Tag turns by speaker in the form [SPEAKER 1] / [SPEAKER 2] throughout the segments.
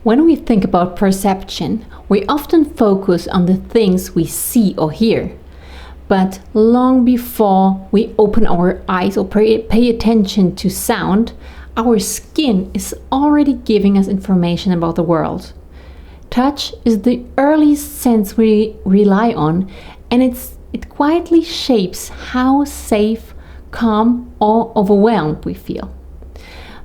[SPEAKER 1] When we think about perception, we often focus on the things we see or hear. But long before we open our eyes or pay attention to sound, our skin is already giving us information about the world. Touch is the earliest sense we rely on, and it quietly shapes how safe, calm, or overwhelmed we feel.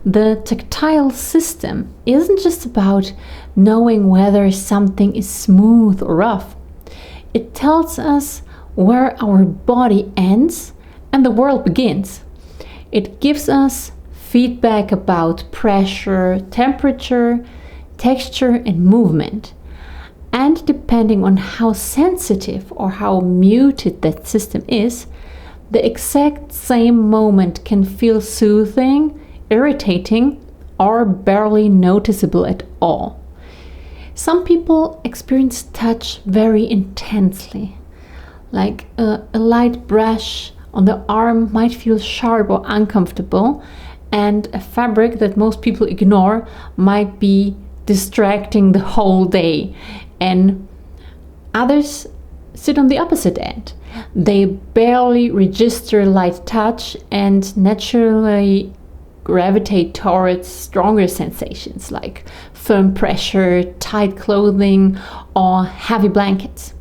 [SPEAKER 1] The tactile system isn't just about knowing whether something is smooth or rough. It tells us where our body ends and the world begins. It gives us feedback about pressure, temperature, texture, and movement. And depending on how sensitive or how muted that system is, the exact same moment can feel soothing, irritating, or barely noticeable at all. Some people experience touch very intensely, like a light brush on the arm might feel sharp or uncomfortable, and a fabric that most people ignore might be distracting the whole day. And others sit on the opposite end. They barely register light touch and naturally gravitate towards stronger sensations like firm pressure, tight clothing, or heavy blankets.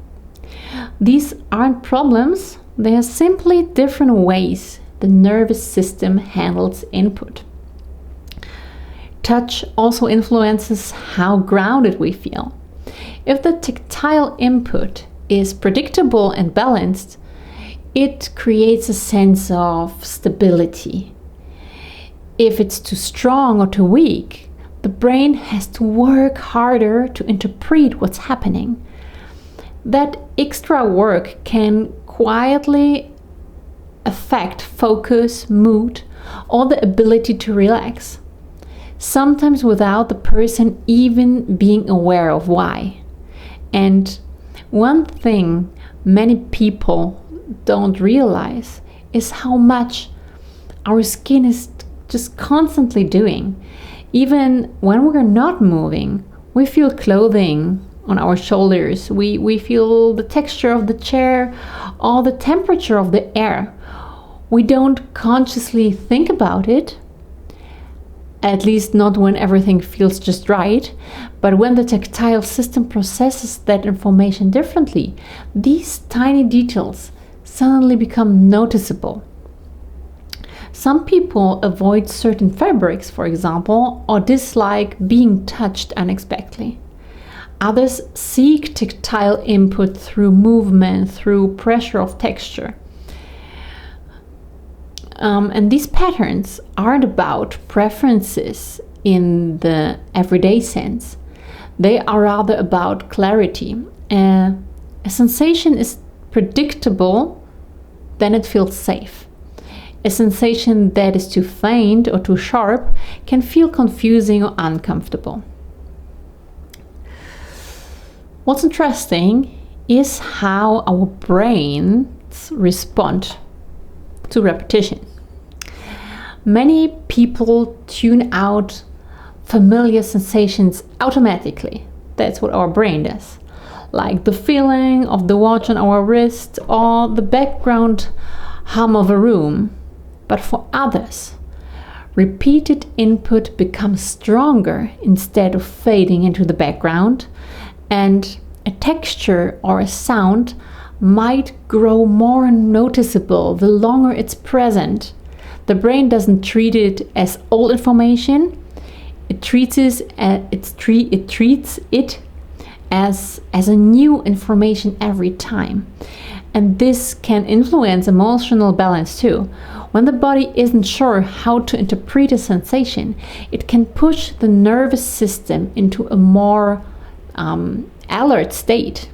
[SPEAKER 1] These aren't problems, they are simply different ways the nervous system handles input. Touch also influences how grounded we feel. If the tactile input is predictable and balanced, it creates a sense of stability. If it's too strong or too weak, the brain has to work harder to interpret what's happening. That extra work can quietly affect focus, mood, or the ability to relax, sometimes without the person even being aware of why. And one thing many people don't realize is how much our skin is just constantly doing. Even when we're not moving, we feel clothing on our shoulders, we feel the texture of the chair or the temperature of the air. We don't consciously think about it, at least not when everything feels just right, but when the tactile system processes that information differently, these tiny details suddenly become noticeable. Some people avoid certain fabrics, for example, or dislike being touched unexpectedly. Others seek tactile input through movement, through pressure of texture. And these patterns aren't about preferences in the everyday sense. They are rather about clarity. A sensation is predictable, then it feels safe. A sensation that is too faint or too sharp can feel confusing or uncomfortable. What's interesting is how our brains respond to repetition. Many people tune out familiar sensations automatically. That's what our brain does. Like the feeling of the watch on our wrist or the background hum of a room. But for others, repeated input becomes stronger instead of fading into the background, and a texture or a sound might grow more noticeable the longer it's present. The brain doesn't treat it as old information. It treats it as a new information every time. And this can influence emotional balance too. When the body isn't sure how to interpret a sensation, it can push the nervous system into a more alert state.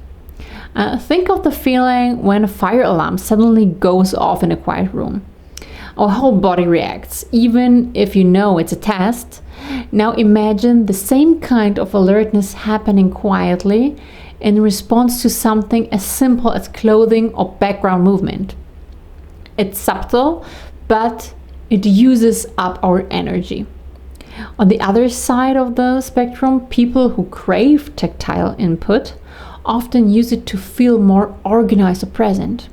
[SPEAKER 1] Think of the feeling when a fire alarm suddenly goes off in a quiet room. Our whole body reacts, even if you know it's a test. Now imagine the same kind of alertness happening quietly in response to something as simple as clothing or background movement. It's subtle, but it uses up our energy. On the other side of the spectrum, people who crave tactile input often use it to feel more organized or present.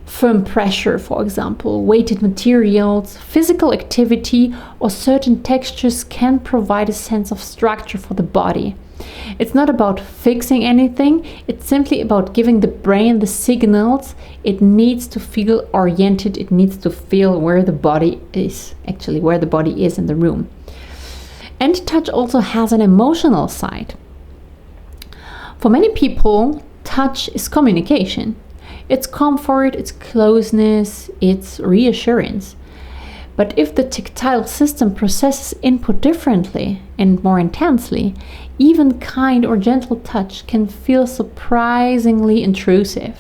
[SPEAKER 1] Firm pressure, for example, weighted materials, physical activity, or certain textures can provide a sense of structure for the body. It's not about fixing anything, it's simply about giving the brain the signals it needs to feel oriented, it needs to feel where the body is, actually where the body is in the room. And touch also has an emotional side. For many people, touch is communication. It's comfort, it's closeness, it's reassurance. But if the tactile system processes input differently and more intensely, even kind or gentle touch can feel surprisingly intrusive.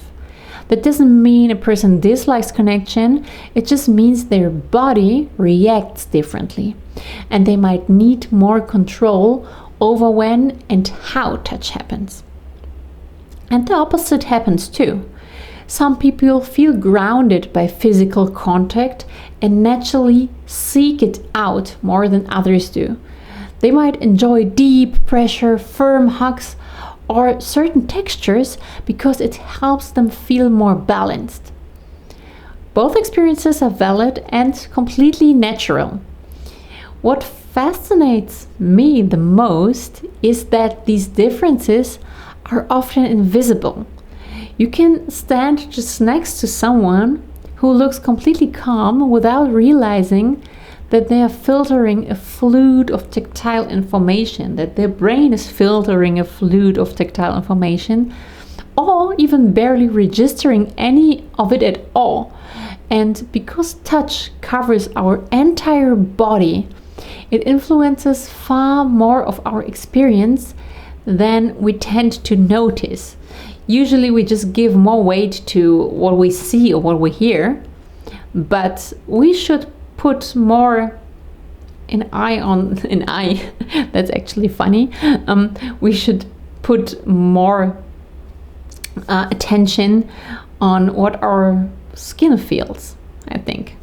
[SPEAKER 1] That doesn't mean a person dislikes connection, it just means their body reacts differently. And they might need more control over when and how touch happens. And the opposite happens too. Some people feel grounded by physical contact and naturally seek it out more than others do. They might enjoy deep pressure, firm hugs, or certain textures because it helps them feel more balanced. Both experiences are valid and completely natural. What fascinates me the most is that these differences are often invisible. You can stand just next to someone who looks completely calm without realizing that they are filtering a flood of tactile information, that their brain is filtering a flood of tactile information, or even barely registering any of it at all. And because touch covers our entire body, it influences far more of our experience than we tend to notice. Usually we just give more weight to what we see or what we hear, but we should put more that's actually funny. We should put more attention on what our skin feels, I think.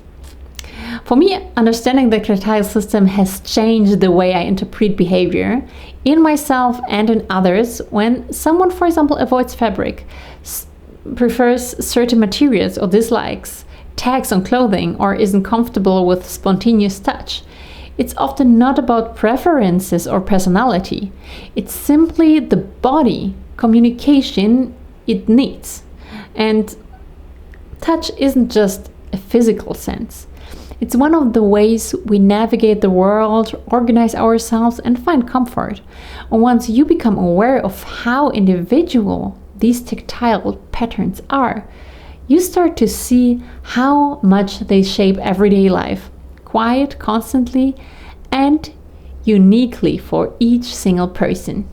[SPEAKER 1] For me, understanding the tactile system has changed the way I interpret behavior in myself and in others. When someone, for example, avoids fabric, prefers certain materials or dislikes tags on clothing, or isn't comfortable with spontaneous touch, it's often not about preferences or personality. It's simply the body communication it needs. And touch isn't just a physical sense. It's one of the ways we navigate the world, organize ourselves, and find comfort. And once you become aware of how individual these tactile patterns are, you start to see how much they shape everyday life, quiet, constantly, and uniquely for each single person.